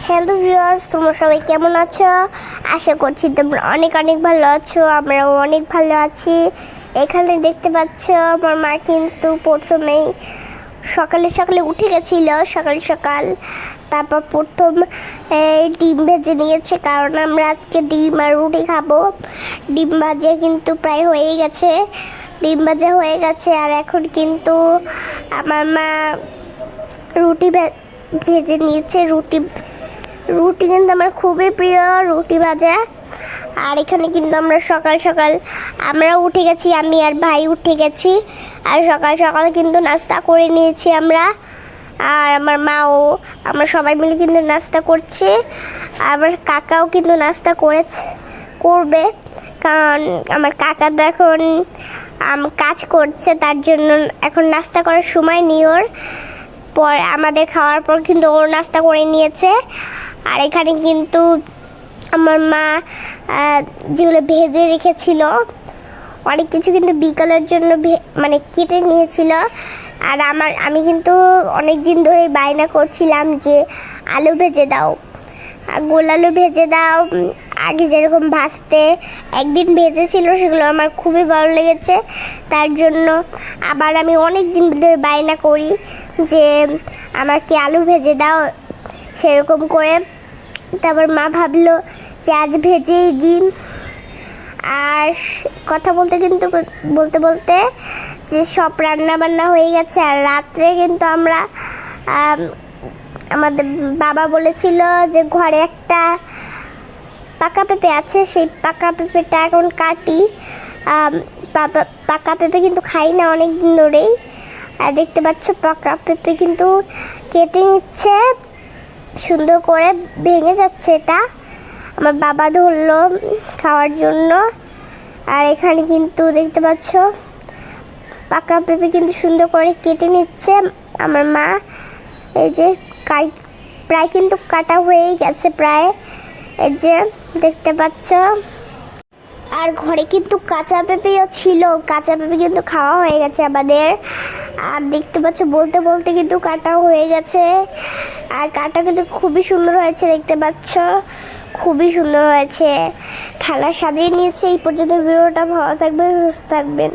Hello viewers, তোমরা সবাই কেমন আছো? আশা করছি তোমরা অনেক অনেক ভালো আছো। আমরাও অনেক ভালো আছি। এখানে দেখতে পাচ্ছ আমার মা কিন্তু প্রথমেই সকালে সকালে উঠে গেছিল, সকাল সকাল। তারপর প্রথম ডিম ভেজে নিয়েছে, কারণ আমরা আজকে ডিম আর রুটি খাবো। ডিম ভাজা কিন্তু প্রায় হয়েই গেছে, ডিম ভাজা হয়ে গেছে। আর এখন কিন্তু আমার মা রুটি ভেজে নিয়েছে। রুটি কিন্তু আমার খুবই প্রিয়, রুটি ভাজা। আর এখানে কিন্তু আমরা সকাল সকাল আমরা উঠে গেছি, আমি আর ভাই উঠে গেছি। আর সকাল সকাল কিন্তু নাস্তা করে নিয়েছি আমরা, আর আমার মাও, আমরা সবাই মিলে কিন্তু নাস্তা করছি। আর আমার কাকাও কিন্তু নাস্তা করবে, কারণ আমার কাকা তো এখন কাজ করছে, তার জন্য এখন নাস্তা করার সময় নেই ওর। পর আমাদের খাওয়ার পর কিন্তু ওর নাস্তা করে নিয়েছে। আর এখানে কিন্তু আমার মা যেগুলো ভেজে রেখেছিল অনেক কিছু কিন্তু বিকালের জন্য মানে কেটে নিয়েছিল। আর আমি কিন্তু অনেক দিন ধরেই বায়না করছিলাম যে আলু ভেজে দাও, গোল আলু ভেজে দাও। আগে যেরকম ভাজতে একদিন ভেজেছিল, সেগুলো আমার খুবই ভালো লেগেছে। তার জন্য আবার আমি অনেক দিন ধরে বায়না করি যে আমাকে আলু ভেজে দাও সেরকম করে। তারপর মা ভাবলো যে আজ ভেজেই দিই। আর কথা বলতে বলতে যে সব রান্না বান্না হয়ে গেছে। আর রাত্রে কিন্তু আমরা আমাদের বাবা বলেছিল যে ঘরে একটা পাকা পেঁপে আছে, সেই পাকা পেঁপেটা এখন কাটি। পাকা পেঁপে কিন্তু খাই না অনেক দিন ধরেই। আর দেখতে পাচ্ছ পাকা পেঁপে কিন্তু কেটে নিচ্ছে, সুন্দর করে ভেঙে যাচ্ছে। এটা আমার বাবা ধরলো খাওয়ার জন্য। আর এখানে কিন্তু দেখতে পাচ্ছ পাকা পেঁপে কিন্তু সুন্দর করে কেটে নিচ্ছে আমার মা। এই যে প্রায় কিন্তু কাটা হয়েই গেছে প্রায়, এই যে দেখতে পাচ্ছ। আর ঘরে কিন্তু কাঁচা পেঁপেও ছিল, কাঁচা পেঁপে কিন্তু খাওয়া হয়ে গেছে আমাদের। আর দেখতে পাচ্ছ বলতে বলতে কিন্তু কাটাও হয়ে গেছে। আর কাটা কিন্তু খুবই সুন্দর হয়েছে, দেখতে পাচ্ছ খুবই সুন্দর হয়েছে। থালা সাজিয়ে নিয়েছে। এই পর্যন্ত ভিডিওটা ভালো থাকবে, সুস্থ থাকবেন।